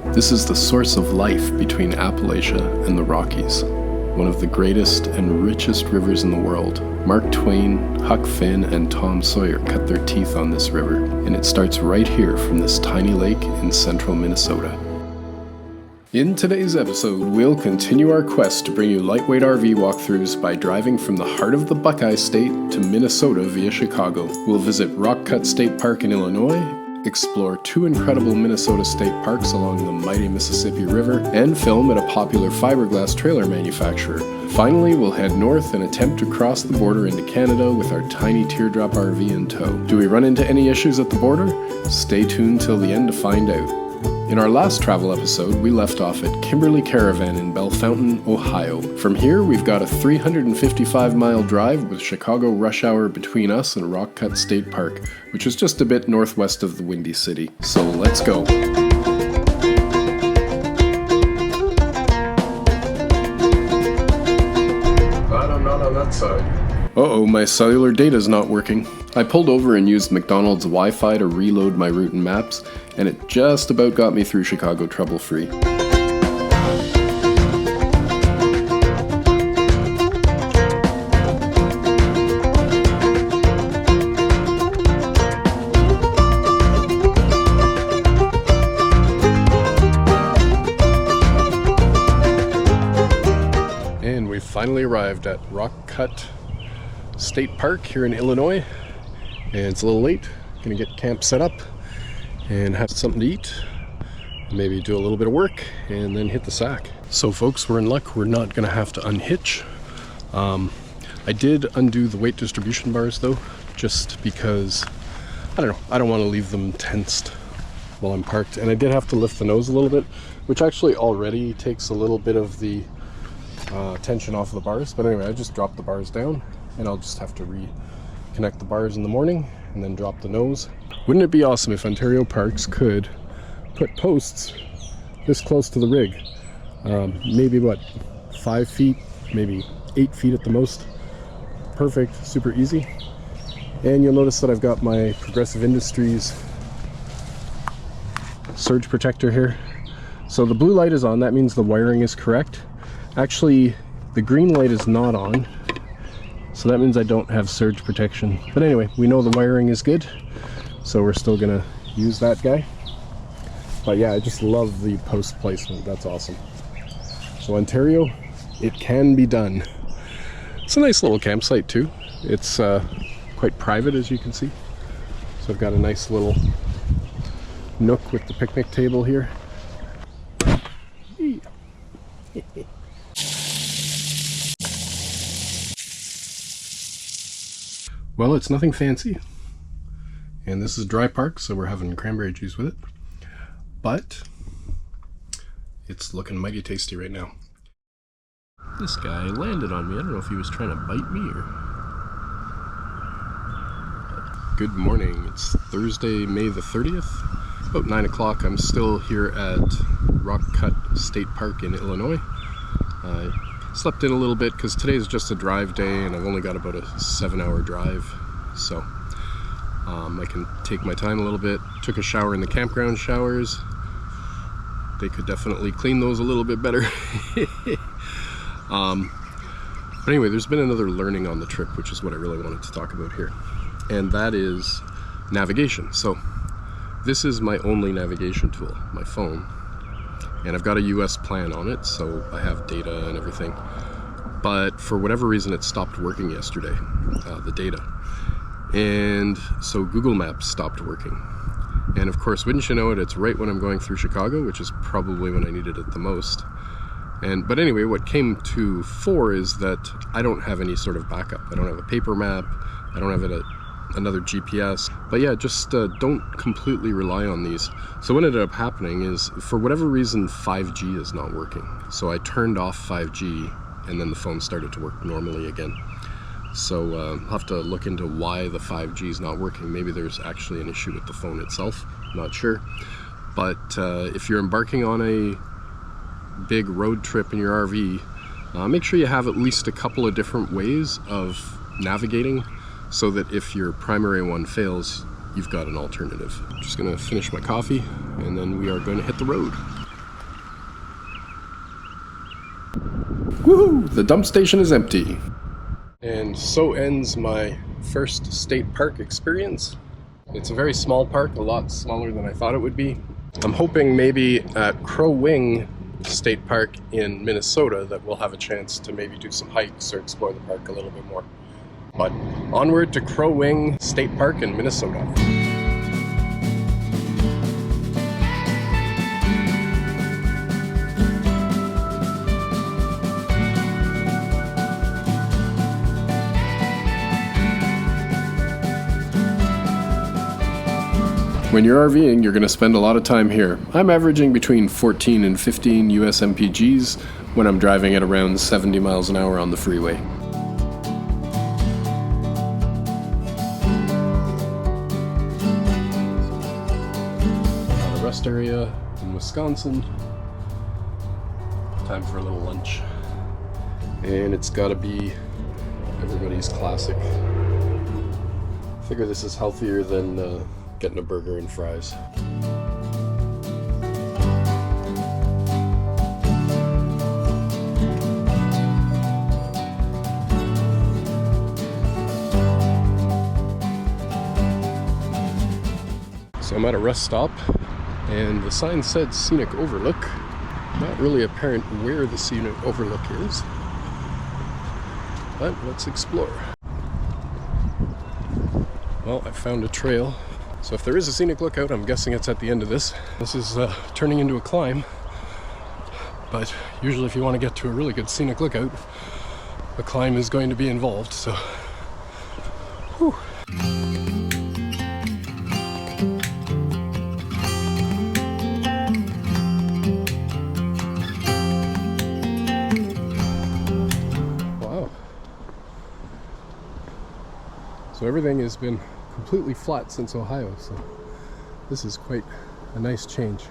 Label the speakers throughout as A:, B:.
A: This is the source of life between Appalachia and the Rockies, one of the greatest and richest rivers in the world. Mark Twain, Huck Finn, and Tom Sawyer cut their teeth on this river, and it starts right here from this tiny lake in central Minnesota. In today's episode, we'll continue our quest to bring you lightweight RV walkthroughs by driving from the heart of the Buckeye State to Minnesota via Chicago. We'll visit Rock Cut State Park in Illinois, explore two incredible Minnesota state parks along the mighty Mississippi River, and film at a popular fiberglass trailer manufacturer. Finally, we'll head north and attempt to cross the border into Canada with our tiny teardrop RV in tow. Do we run into any issues at the border? Stay tuned till the end to find out. In our last travel episode, we left off at Kimberley Caravan in Bellefontaine, Ohio. From here, we've got a 355-mile drive with Chicago rush hour between us and Rock Cut State Park, which is just a bit northwest of the Windy City. So let's go. I'm not on that side. Uh-oh, my cellular data's not working. I pulled over and used McDonald's Wi-Fi to reload my route and maps, and it just about got me through Chicago trouble-free. And we finally arrived at Rock Cut State Park here in Illinois, and it's a little late. Gonna get camp set up and have something to eat, maybe do a little bit of work, and then hit the sack. So folks, we're in luck. We're not gonna have to unhitch. I did undo the weight distribution bars though, just because, I don't know, I don't want to leave them tensed while I'm parked. And I did have to lift the nose a little bit, which actually already takes a little bit of the tension off of the bars. But anyway, I just dropped the bars down, and I'll just have to reconnect the bars in the morning and then drop the nose. Wouldn't it be awesome if Ontario Parks could put posts this close to the rig? Maybe what, 5 feet, maybe 8 feet at the most. Perfect, super easy. And you'll notice that I've got my Progressive Industries surge protector here. So the blue light is on, that means the wiring is correct. Actually, the green light is not on, so that means I don't have surge protection. But anyway, we know the wiring is good, so we're still gonna use that guy. But yeah, I just love the post placement, that's awesome. So Ontario, it can be done. It's a nice little campsite too. It's quite private, as you can see. So I've got a nice little nook with the picnic table here. Well, it's nothing fancy, and this is dry park, so we're having cranberry juice with it, but it's looking mighty tasty right now. This guy landed on me. I don't know if he was trying to bite me or... Good morning. It's Thursday, May the 30th. It's about 9 o'clock. I'm still here at Rock Cut State Park in Illinois. Slept in a little bit because today is just a drive day, and I've only got about a 7-hour drive, so I can take my time a little bit. Took a shower in the campground showers. They could definitely clean those a little bit better. But anyway, there's been another learning on the trip, which is what I really wanted to talk about here, and that is navigation. So this is my only navigation tool, my phone. And I've got a US plan on it, so I have data and everything. But for whatever reason, it stopped working yesterday, the data. And so Google Maps stopped working. And of course, wouldn't you know it, it's right when I'm going through Chicago, which is probably when I needed it the most. But anyway, what came to fore is that I don't have any sort of backup. I don't have a paper map. I don't have another GPS. But yeah, just don't completely rely on these. So what ended up happening is, for whatever reason, 5G is not working. So I turned off 5G, and then the phone started to work normally again. So I'll have to look into why the 5G is not working. Maybe there's actually an issue with the phone itself. Not sure. But if you're embarking on a big road trip in your RV, make sure you have at least a couple of different ways of navigating, so that if your primary one fails, you've got an alternative. I'm just gonna finish my coffee, and then we are going to hit the road. Woohoo! The dump station is empty. And so ends my first state park experience. It's a very small park, a lot smaller than I thought it would be. I'm hoping maybe at Crow Wing State Park in Minnesota that we'll have a chance to maybe do some hikes or explore the park a little bit more. But onward to Crow Wing State Park in Minnesota. When you're RVing, you're going to spend a lot of time here. I'm averaging between 14 and 15 US MPGs when I'm driving at around 70 miles an hour on the freeway. Got a rest area in Wisconsin. Time for a little lunch. And it's got to be everybody's classic. I figure this is healthier than getting a burger and fries. So I'm at a rest stop and the sign said Scenic Overlook. Not really apparent where the Scenic Overlook is, but let's explore. Well, I found a trail. So if there is a scenic lookout, I'm guessing it's at the end of this. This is turning into a climb, but usually if you want to get to a really good scenic lookout, a climb is going to be involved, so. Whew. Wow. So everything has been completely flat since Ohio, so this is quite a nice change.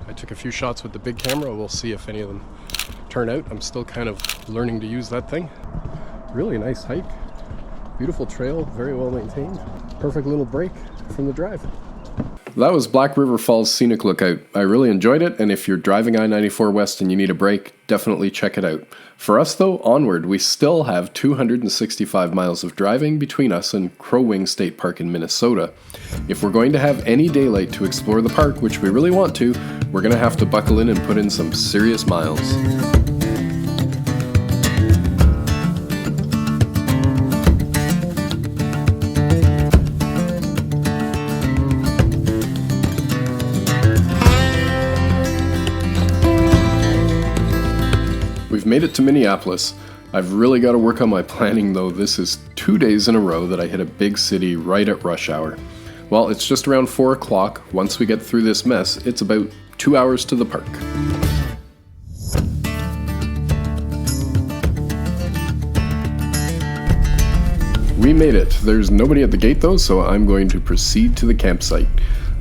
A: I took a few shots with the big camera. We'll see if any of them turn out. I'm still kind of learning to use that thing. Really nice hike, beautiful trail, very well maintained. Perfect little break from the drive. That was Black River Falls Scenic Lookout. I really enjoyed it, and if you're driving I-94 West and you need a break, definitely check it out. For us though, onward, we still have 265 miles of driving between us and Crow Wing State Park in Minnesota. If we're going to have any daylight to explore the park, which we really want to, we're going to have to buckle in and put in some serious miles. We've made it to Minneapolis. I've really got to work on my planning though. This is 2 days in a row that I hit a big city right at rush hour. Well, it's just around 4 o'clock. Once we get through this mess, it's about 2 hours to the park. We made it. There's nobody at the gate though, so I'm going to proceed to the campsite.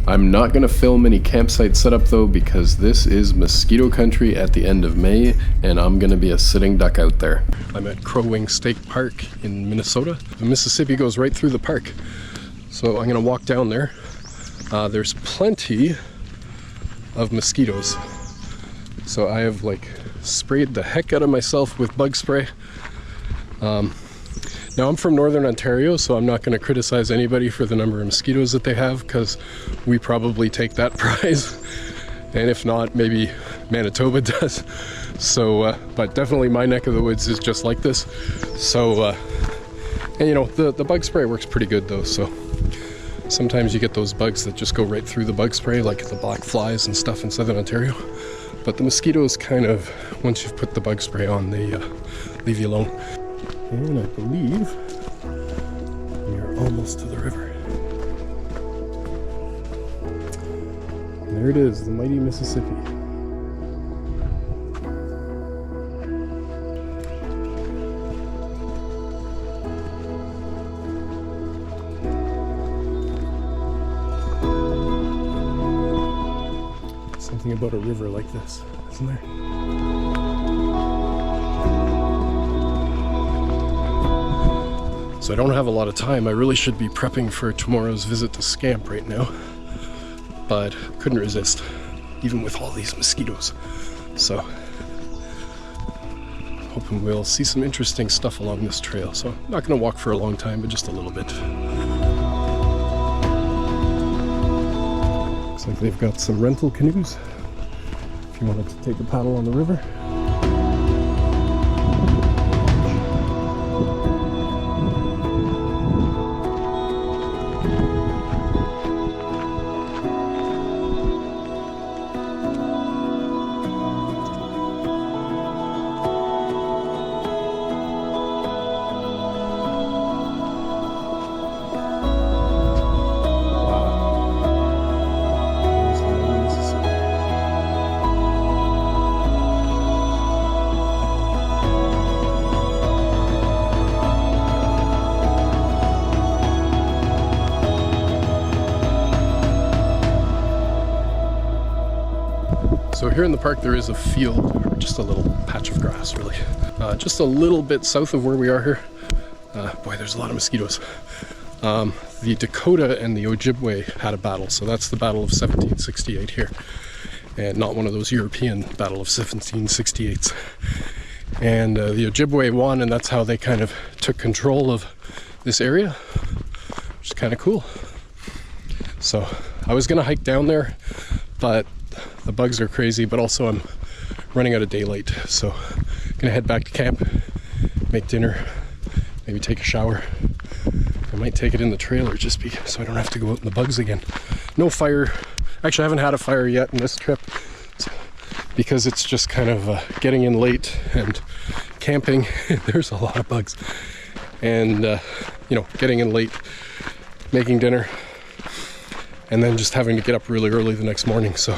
A: I'm not going to film any campsite setup though because this is mosquito country at the end of May and I'm going to be a sitting duck out there. I'm at Crow Wing State Park in Minnesota. The Mississippi goes right through the park. So I'm going to walk down there. There's plenty of mosquitoes. So I have like sprayed the heck out of myself with bug spray. Now I'm from Northern Ontario, so I'm not going to criticize anybody for the number of mosquitoes that they have because we probably take that prize. And if not, maybe Manitoba does. So, but definitely my neck of the woods is just like this. So, and you know, the bug spray works pretty good though. So sometimes you get those bugs that just go right through the bug spray, like the black flies and stuff in Southern Ontario. But the mosquitoes kind of, once you've put the bug spray on, they leave you alone. And I believe we are almost to the river. And there it is, the mighty Mississippi. Something about a river like this, isn't there? So I don't have a lot of time. I really should be prepping for tomorrow's visit to Scamp right now, but couldn't resist, even with all these mosquitoes. So hoping we'll see some interesting stuff along this trail. So I'm not going to walk for a long time, but just a little bit. Looks like they've got some rental canoes if you wanted to take a paddle on the river. So here in the park there is a field, or just a little patch of grass really. Just a little bit south of where we are here. Boy, there's a lot of mosquitoes. The Dakota and the Ojibwe had a battle, so that's the Battle of 1768 here. And not one of those European Battle of 1768s. And the Ojibwe won, and that's how they kind of took control of this area, which is kind of cool. So I was gonna hike down there, but the bugs are crazy, but also I'm running out of daylight. So I'm gonna head back to camp, make dinner, maybe take a shower. I might take it in the trailer just so I don't have to go out in the bugs again. No fire. Actually, I haven't had a fire yet in this trip because it's just kind of getting in late and camping. There's a lot of bugs. And, you know, getting in late, making dinner, and then just having to get up really early the next morning. So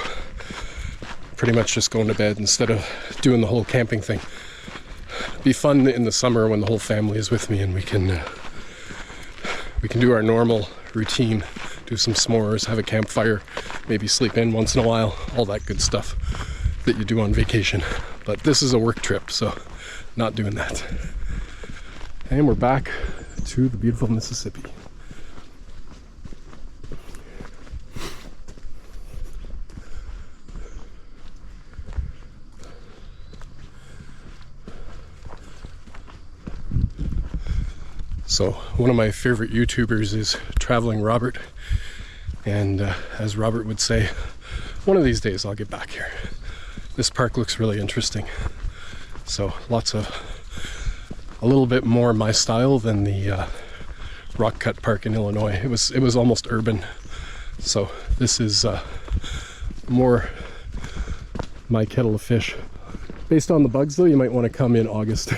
A: pretty much just going to bed instead of doing the whole camping thing. It'd be fun in the summer when the whole family is with me and we can do our normal routine, do some s'mores, have a campfire, maybe sleep in once in a while, all that good stuff that you do on vacation. But this is a work trip, so not doing that. And we're back to the beautiful Mississippi. So one of my favorite YouTubers is Traveling Robert, and as Robert would say, one of these days I'll get back here. This park looks really interesting. So lots of, a little bit more my style than the Rock Cut Park in Illinois. It was almost urban. So this is more my kettle of fish. Based on the bugs though, you might want to come in August.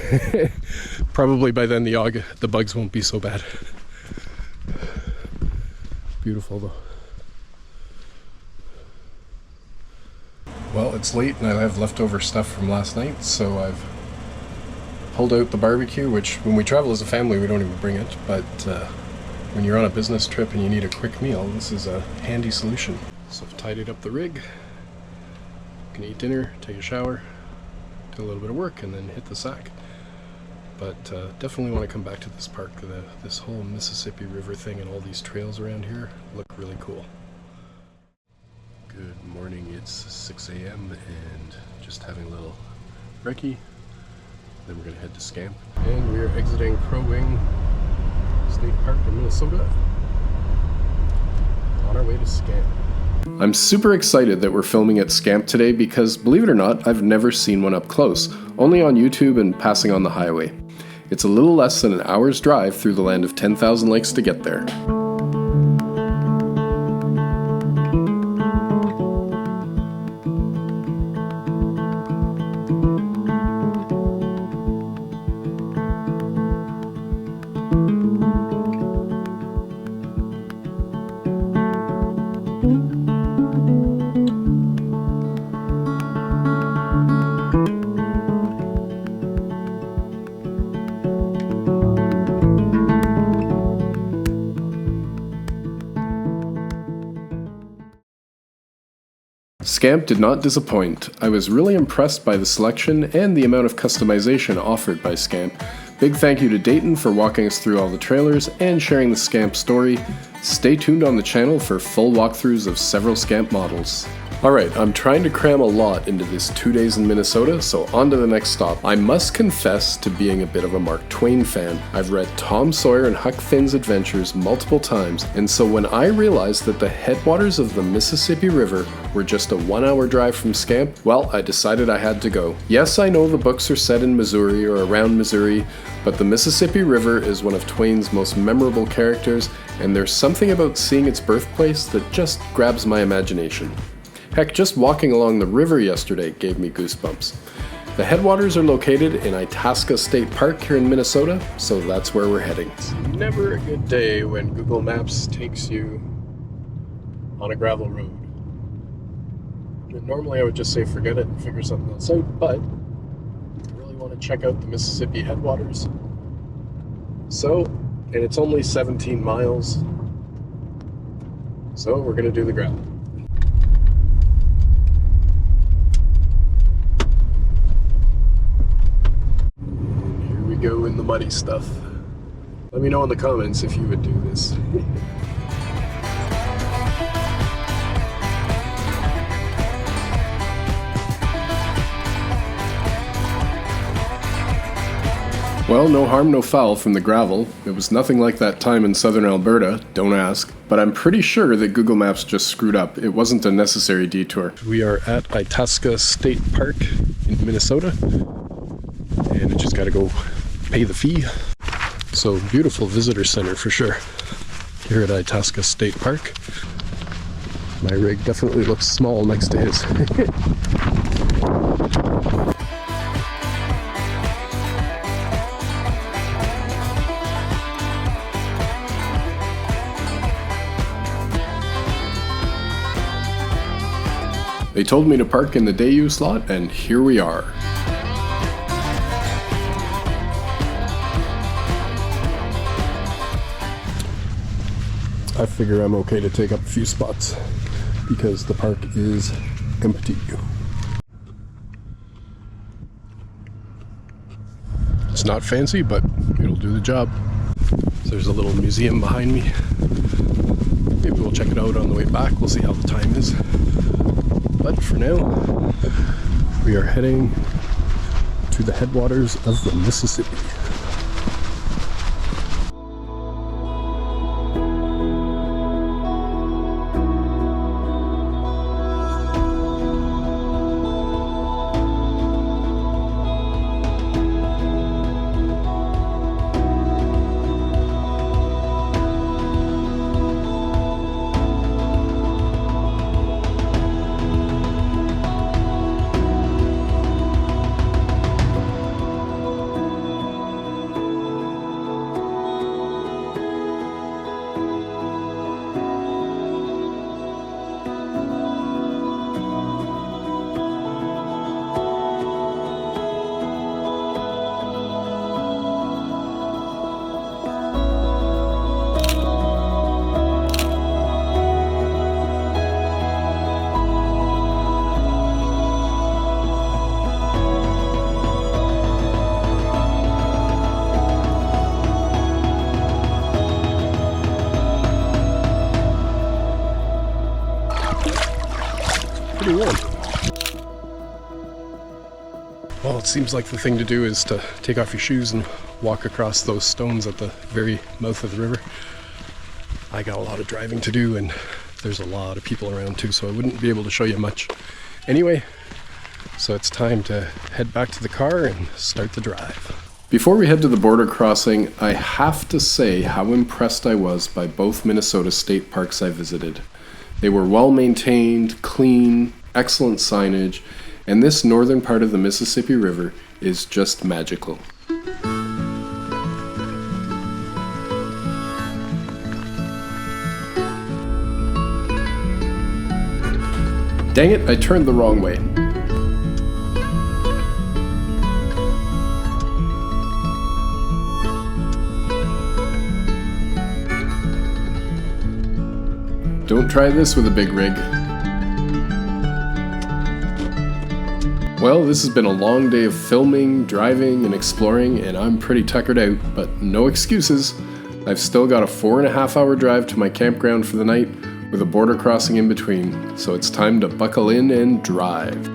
A: Probably by then the bugs won't be so bad. Beautiful though. Well, it's late and I have leftover stuff from last night, so I've pulled out the barbecue, which when we travel as a family we don't even bring it, but when you're on a business trip and you need a quick meal, this is a handy solution. So I've tidied up the rig, can eat dinner, take a shower, do a little bit of work, and then hit the sack. But definitely want to come back to this park. This whole Mississippi River thing and all these trails around here look really cool. Good morning, it's 6 a.m. and just having a little brekkie. Then we're going to head to Scamp. And we are exiting Crow Wing State Park in Minnesota on our way to Scamp. I'm super excited that we're filming at Scamp today because, believe it or not, I've never seen one up close, only on YouTube and passing on the highway. It's a little less than an hour's drive through the land of 10,000 lakes to get there. Scamp did not disappoint. I was really impressed by the selection and the amount of customization offered by Scamp. Big thank you to Dayton for walking us through all the trailers and sharing the Scamp story. Stay tuned on the channel for full walkthroughs of several Scamp models. Alright, I'm trying to cram a lot into this 2 days in Minnesota, so on to the next stop. I must confess to being a bit of a Mark Twain fan. I've read Tom Sawyer and Huck Finn's adventures multiple times, and so when I realized that the headwaters of the Mississippi River were just a 1-hour drive from Scamp, well, I decided I had to go. Yes, I know the books are set in Missouri or around Missouri, but the Mississippi River is one of Twain's most memorable characters, and there's something about seeing its birthplace that just grabs my imagination. Heck, just walking along the river yesterday gave me goosebumps. The headwaters are located in Itasca State Park here in Minnesota, so that's where we're heading. It's never a good day when Google Maps takes you on a gravel road. And normally I would just say forget it and figure something else out, but I really want to check out the Mississippi headwaters. So, and it's only 17 miles, so we're going to do the gravel. Go in the muddy stuff. Let me know in the comments if you would do this. Well, no harm, no foul from the gravel. It was nothing like that time in southern Alberta, don't ask. But I'm pretty sure that Google Maps just screwed up. It wasn't a necessary detour. We are at Itasca State Park in Minnesota, and I just gotta go pay the fee. So beautiful visitor center for sure here at Itasca State Park. My rig definitely looks small next to his. They told me to park in the day use slot, and here we are. I figure I'm okay to take up a few spots because the park is empty. It's not fancy, but it'll do the job. So there's a little museum behind me. Maybe we'll check it out on the way back. We'll see how the time is. But for now, we are heading to the headwaters of the Mississippi. Pretty warm. Well, it seems like the thing to do is to take off your shoes and walk across those stones at the very mouth of the river. I got a lot of driving to do, and there's a lot of people around too, so I wouldn't be able to show you much. Anyway, so it's time to head back to the car and start the drive. Before we head to the border crossing, I have to say how impressed I was by both Minnesota state parks I visited. They were well maintained, clean, excellent signage, and this northern part of the Mississippi River is just magical. Dang it, I turned the wrong way. Don't try this with a big rig. Well, this has been a long day of filming, driving, and exploring, and I'm pretty tuckered out, but no excuses. I've still got a 4.5-hour drive to my campground for the night, with a border crossing in between, so it's time to buckle in and drive.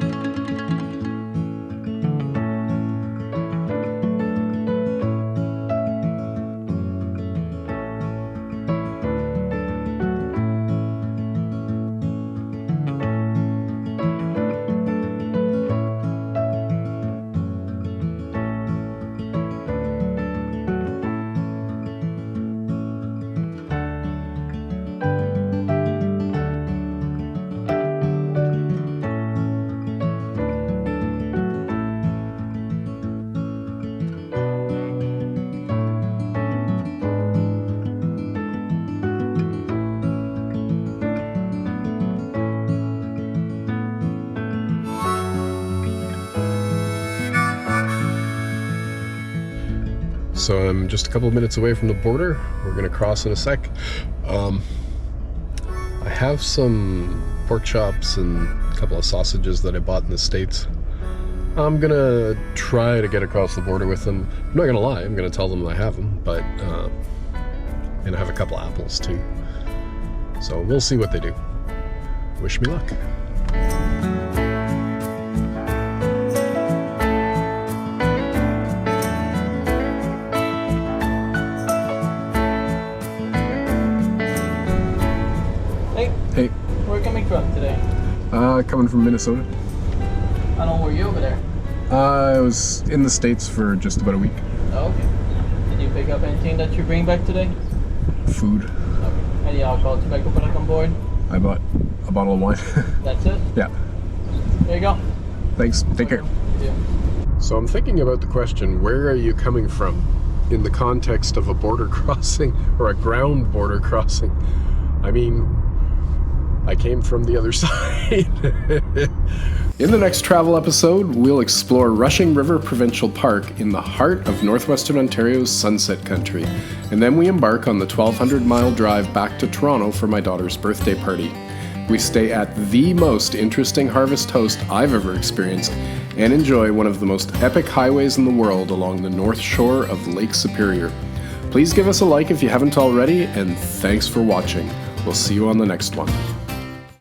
A: So I'm just a couple of minutes away from the border. We're gonna cross in a sec. I have some pork chops and a couple of sausages that I bought in the States. I'm gonna try to get across the border with them. I'm not gonna lie, I'm gonna tell them I have them, but and I have a couple apples too. So we'll see what they do. Wish me luck. Hey.
B: Where are you coming from today?
A: Coming from Minnesota.
B: How long were you over there?
A: I was in the States for just about a week.
B: Oh, okay. Did you pick up anything that you bring back today?
A: Food.
B: Okay. Any alcohol, tobacco product on board?
A: I bought a bottle of wine.
B: That's it?
A: Yeah.
B: There you go.
A: Thanks. Take care.
B: Yeah.
A: So I'm thinking about the question, where are you coming from in the context of a border crossing or a ground border crossing? I mean, I came from the other side. In the next travel episode, we'll explore Rushing River Provincial Park in the heart of northwestern Ontario's Sunset Country. And then we embark on the 1,200-mile drive back to Toronto for my daughter's birthday party. We stay at the most interesting harvest toast I've ever experienced and enjoy one of the most epic highways in the world along the north shore of Lake Superior. Please give us a like if you haven't already, and thanks for watching. We'll see you on the next one.